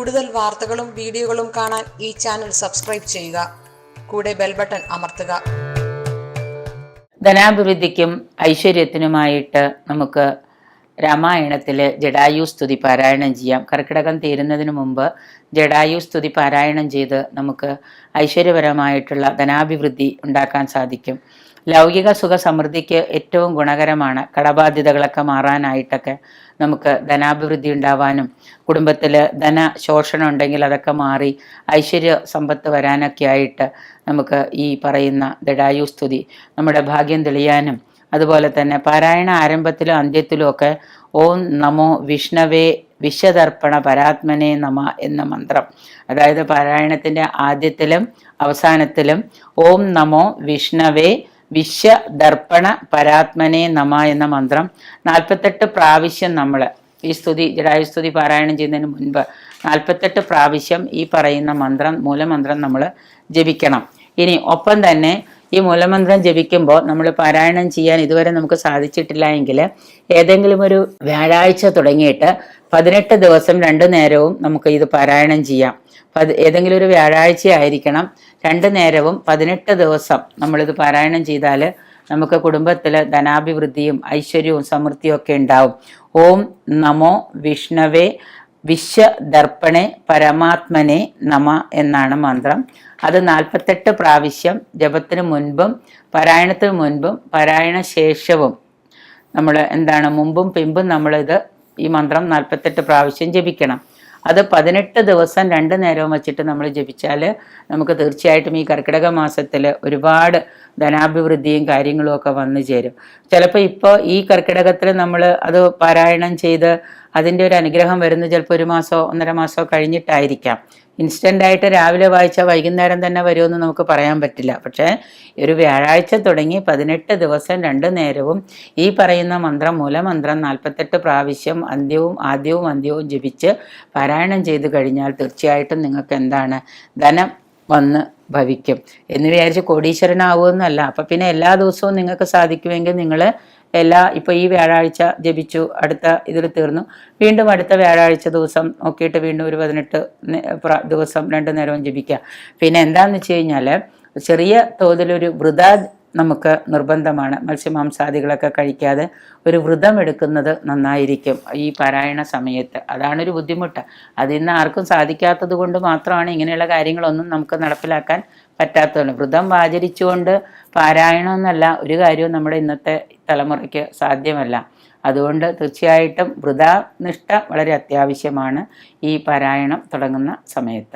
കൂടുതൽ വാർത്തകളും വീഡിയോകളും കാണാൻ ഈ ചാനൽ സബ്സ്ക്രൈബ് ചെയ്യുക. കൂടെ ബെൽ ബട്ടൺ അമർത്തുക. ധനാഭിവൃദ്ധിക്കും ഐശ്വര്യത്തിനുമായിട്ട് നമുക്ക് രാമായണത്തിലെ ജടായു സ്തുതി പാരായണം ചെയ്യാം. കർക്കിടകം തീരുന്നതിന് മുമ്പ് ജടായു സ്തുതി പാരായണം ചെയ്ത് നമുക്ക് ഐശ്വര്യപരമായിട്ടുള്ള ധനാഭിവൃദ്ധി ഉണ്ടാക്കാൻ സാധിക്കും. ലൗകിക സുഖ സമൃദ്ധിക്ക് ഏറ്റവും ഗുണകരമാണ്. കടബാധ്യതകളൊക്കെ മാറാനായിട്ടൊക്കെ നമുക്ക് ധനാഭിവൃദ്ധി ഉണ്ടാവാനും കുടുംബത്തിൽ ധന ശോഷണം ഉണ്ടെങ്കിൽ അതൊക്കെ മാറി ഐശ്വര്യ സമ്പത്ത് വരാനൊക്കെ ആയിട്ട് നമുക്ക് ഈ പറയുന്ന ജടായു സ്തുതി നമ്മുടെ ഭാഗ്യം തെളിയാനും, അതുപോലെ തന്നെ പാരായണ ആരംഭത്തിലും അന്ത്യത്തിലും ഒക്കെ ഓം നമോ വിഷ്ണവേ വിശ്വതർപ്പണ പരാത്മനെ നമ എന്ന മന്ത്രം, അതായത് പാരായണത്തിൻ്റെ ആദ്യത്തിലും അവസാനത്തിലും ഓം നമോ വിഷ്ണവേ വിശ്വദർപ്പണ പരാത്മനെ നമ എന്ന മന്ത്രം 48 പ്രാവശ്യം നമ്മൾ ഈ സ്തുതി ജടായു സ്തുതി പാരായണം ചെയ്യുന്നതിന് മുൻപ് 48 പ്രാവശ്യം ഈ പറയുന്ന മന്ത്രം മൂലമന്ത്രം നമ്മൾ ജപിക്കണം. ഇനി ഒപ്പം തന്നെ ഈ മൂലമന്ത്രം ജപിക്കുമ്പോൾ നമ്മൾ പാരായണം ചെയ്യാൻ ഇതുവരെ നമുക്ക് സാധിച്ചിട്ടില്ല എങ്കിൽ ഏതെങ്കിലും ഒരു വ്യാഴാഴ്ച തുടങ്ങിയിട്ട് 18 ദിവസം 2 നേരവും നമുക്ക് ഇത് പാരായണം ചെയ്യാം. ഏതെങ്കിലും ഒരു വ്യാഴാഴ്ച ആയിരിക്കണം. 2 നേരവും 18 ദിവസം നമ്മളിത് പാരായണം ചെയ്താൽ നമുക്ക് കുടുംബത്തിൽ ധനാഭിവൃദ്ധിയും ഐശ്വര്യവും സമൃദ്ധിയും ഒക്കെ ഉണ്ടാവും. ഓം നമോ വിഷ്ണവേ വിശ്വദർപ്പണെ പരമാത്മനെ നമ എന്നാണ് മന്ത്രം. അത് 48 പ്രാവശ്യം ജപത്തിന് മുൻപും പാരായണത്തിന് മുൻപും പാരായണ ശേഷവും നമ്മൾ മുമ്പും പിമ്പും നമ്മളിത് ഈ മന്ത്രം 48 പ്രാവശ്യം ജപിക്കണം. അത് 18 ദിവസം 2 നേരവും വെച്ചിട്ട് നമ്മൾ ജപിച്ചാൽ നമുക്ക് തീർച്ചയായിട്ടും ഈ കർക്കിടക മാസത്തിൽ ഒരുപാട് ധനാഭിവൃദ്ധിയും കാര്യങ്ങളും ഒക്കെ വന്നു ചേരും. ചിലപ്പോൾ ഇപ്പോൾ ഈ കർക്കിടകത്തിൽ നമ്മൾ അത് പാരായണം ചെയ്ത് അതിൻ്റെ ഒരു അനുഗ്രഹം വരുന്നത് ചിലപ്പോൾ 1 മാസമോ 1.5 മാസമോ കഴിഞ്ഞിട്ടായിരിക്കാം. ഇൻസ്റ്റൻ്റായിട്ട് രാവിലെ വായിച്ചാൽ വൈകുന്നേരം തന്നെ വരുമെന്ന് നമുക്ക് പറയാൻ പറ്റില്ല. പക്ഷേ ഒരു വ്യാഴാഴ്ച തുടങ്ങി 18 ദിവസം 2 നേരവും ഈ പറയുന്ന മന്ത്രം മൂലമന്ത്രം 48 പ്രാവശ്യം ആദ്യവും അന്ത്യവും ജപിച്ച് പാരായണം ചെയ്ത് കഴിഞ്ഞാൽ തീർച്ചയായിട്ടും നിങ്ങൾക്ക് ധനം വന്ന് ഭവിക്കും. എന്ന് വിചാരിച്ച് കോടീശ്വരനാവുമെന്നല്ല. അപ്പം പിന്നെ എല്ലാ ദിവസവും നിങ്ങൾക്ക് സാധിക്കുമെങ്കിൽ നിങ്ങൾ ഇപ്പോൾ ഈ വ്യാഴാഴ്ച ജപിച്ചു, അടുത്ത ഇതിൽ തീർന്നു, വീണ്ടും അടുത്ത വ്യാഴാഴ്ച ദിവസം നോക്കിയിട്ട് വീണ്ടും ഒരു 18 ദിവസം 2 നേരവും ജപിക്കുക. പിന്നെ എന്താണെന്ന് വെച്ച് കഴിഞ്ഞാൽ ചെറിയ തോതിലൊരു വ്രത നമുക്ക് നിർബന്ധമാണ്. മത്സ്യമാംസാദികളൊക്കെ കഴിക്കാതെ ഒരു വ്രതം എടുക്കുന്നത് നന്നായിരിക്കും ഈ പാരായണ സമയത്ത്. അതാണൊരു ബുദ്ധിമുട്ട്. അതിന്ന് ആർക്കും സാധിക്കാത്തത് കൊണ്ട് മാത്രമാണ് ഇങ്ങനെയുള്ള കാര്യങ്ങളൊന്നും നമുക്ക് നടപ്പിലാക്കാൻ പറ്റാത്തതാണ്. വ്രതം ആചരിച്ചുകൊണ്ട് പാരായണം എന്നല്ല ഒരു കാര്യവും നമ്മുടെ ഇന്നത്തെ തലമുറയ്ക്ക് സാധ്യമല്ല. അതുകൊണ്ട് തീർച്ചയായിട്ടും വ്രതനിഷ്ഠ വളരെ അത്യാവശ്യമാണ് ഈ പാരായണം തുടങ്ങുന്ന സമയത്ത്.